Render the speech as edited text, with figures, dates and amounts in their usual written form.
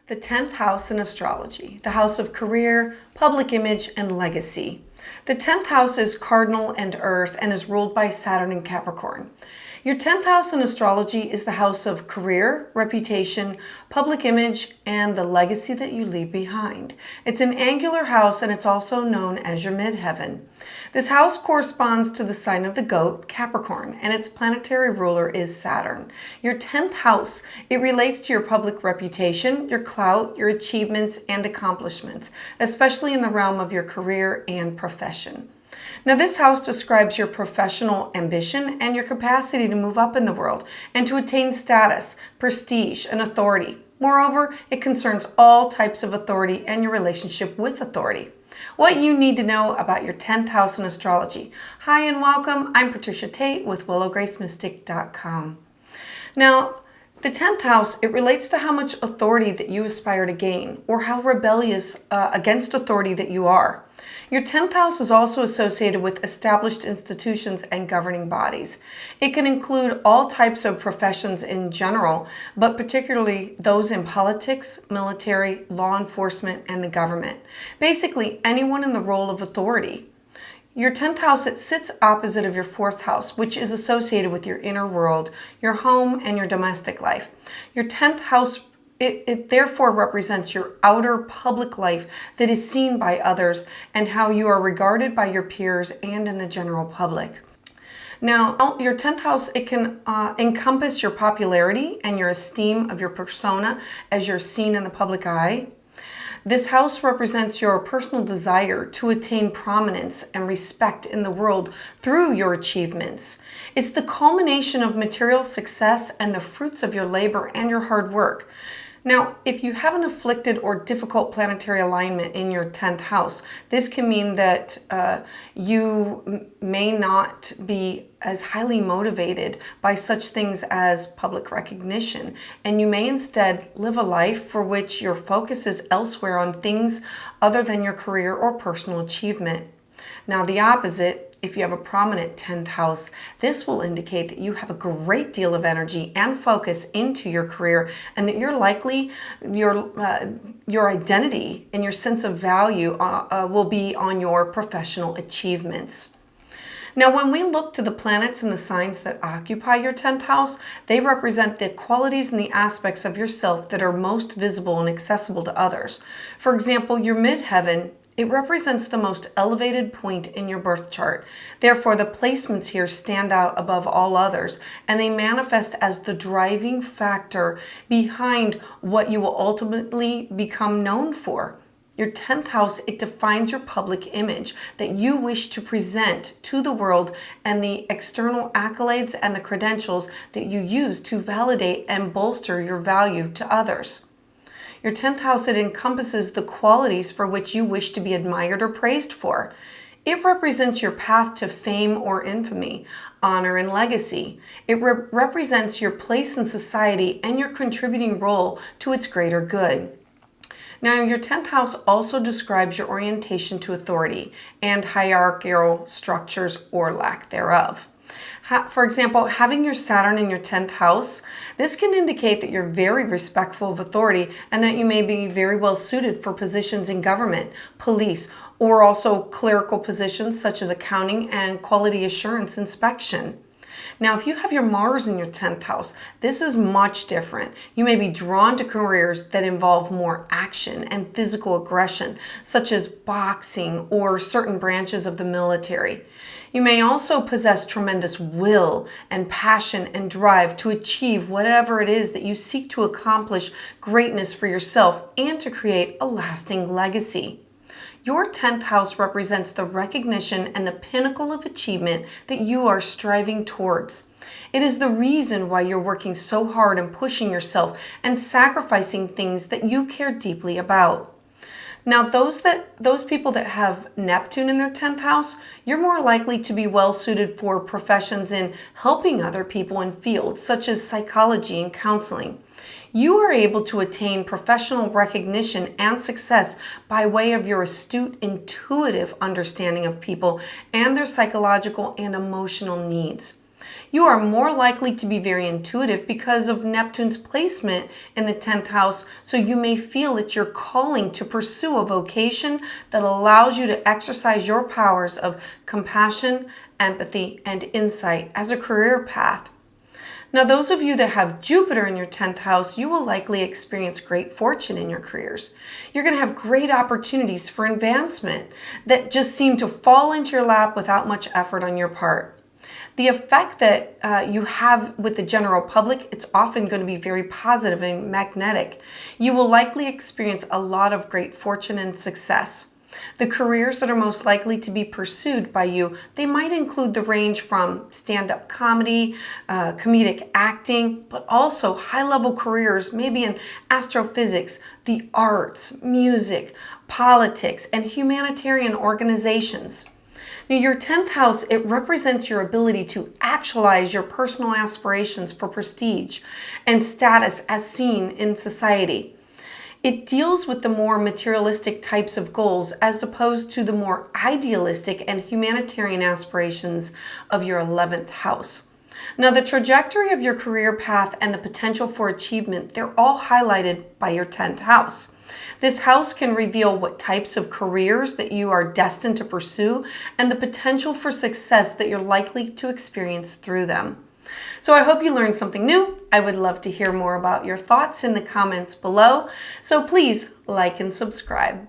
The 10th house in astrology, the house of career, public image, and legacy. The 10th house is cardinal and earth and is ruled by Saturn in Capricorn. Your 10th house in astrology is the house of career, reputation, public image, and the legacy that you leave behind. It's an angular house and it's also known as your midheaven. This house corresponds to the sign of the goat, Capricorn, and its planetary ruler is Saturn. Your 10th house, it relates to your public reputation, your clout, your achievements, and accomplishments, especially in the realm of your career and profession. Now, this house describes your professional ambition and your capacity to move up in the world and to attain status, prestige, and authority. Moreover, it concerns all types of authority and your relationship with authority. What you need to know about your 10th house in astrology. Hi and welcome. I'm Patricia Tate with willowgracemystic.com. Now, the 10th house, it relates to how much authority that you aspire to gain or how rebellious against authority that you are. Your 10th house is also associated with established institutions and governing bodies. It can include all types of professions in general, but particularly those in politics, military, law enforcement, and the government. Basically, anyone in the role of authority. Your 10th house, it sits opposite of your 4th house, which is associated with your inner world, your home, and your domestic life. Your 10th house It therefore represents your outer public life that is seen by others and how you are regarded by your peers and in the general public. Now, your 10th house, it can encompass your popularity and your esteem of your persona as you're seen in the public eye. This house represents your personal desire to attain prominence and respect in the world through your achievements. It's the culmination of material success and the fruits of your labor and your hard work. Now, if you have an afflicted or difficult planetary alignment in your 10th house, this can mean that you may not be as highly motivated by such things as public recognition, and you may instead live a life for which your focus is elsewhere on things other than your career or personal achievement. Now, the opposite, if you have a prominent 10th house, this will indicate that you have a great deal of energy and focus into your career and that you're likely, your identity and your sense of value will be on your professional achievements. Now, when we look to the planets and the signs that occupy your 10th house, they represent the qualities and the aspects of yourself that are most visible and accessible to others. For example, your midheaven, it represents the most elevated point in your birth chart. Therefore, the placements here stand out above all others, and they manifest as the driving factor behind what you will ultimately become known for. Your 10th house, it defines your public image that you wish to present to the world and the external accolades and the credentials that you use to validate and bolster your value to others. Your 10th house, it encompasses the qualities for which you wish to be admired or praised for. It represents your path to fame or infamy, honor and legacy. It represents your place in society and your contributing role to its greater good. Now, your 10th house also describes your orientation to authority and hierarchical structures or lack thereof. For example, having your Saturn in your 10th house, this can indicate that you're very respectful of authority and that you may be very well suited for positions in government, police, or also clerical positions such as accounting and quality assurance inspection. Now, if you have your Mars in your 10th house, this is much different. You may be drawn to careers that involve more action and physical aggression, such as boxing or certain branches of the military. You may also possess tremendous will and passion and drive to achieve whatever it is that you seek to accomplish greatness for yourself and to create a lasting legacy. Your 10th house represents the recognition and the pinnacle of achievement that you are striving towards. It is the reason why you're working so hard and pushing yourself and sacrificing things that you care deeply about. Now, those people that have Neptune in their 10th house, you're more likely to be well suited for professions in helping other people in fields such as psychology and counseling. You are able to attain professional recognition and success by way of your astute, intuitive understanding of people and their psychological and emotional needs. You are more likely to be very intuitive because of Neptune's placement in the 10th house, so you may feel it's your calling to pursue a vocation that allows you to exercise your powers of compassion, empathy, and insight as a career path. Now, those of you that have Jupiter in your 10th house, you will likely experience great fortune in your careers. You're going to have great opportunities for advancement that just seem to fall into your lap without much effort on your part. The effect that you have with the general public, it's often going to be very positive and magnetic. You will likely experience a lot of great fortune and success. The careers that are most likely to be pursued by you, they might include the range from stand-up comedy, comedic acting, but also high-level careers, maybe in astrophysics, the arts, music, politics, and humanitarian organizations. Now, your 10th house, it represents your ability to actualize your personal aspirations for prestige and status as seen in society. It deals with the more materialistic types of goals as opposed to the more idealistic and humanitarian aspirations of your 11th house. Now, the trajectory of your career path and the potential for achievement, they're all highlighted by your 10th house. This house can reveal what types of careers that you are destined to pursue and the potential for success that you're likely to experience through them. So I hope you learned something new. I would love to hear more about your thoughts in the comments below. So please like and subscribe.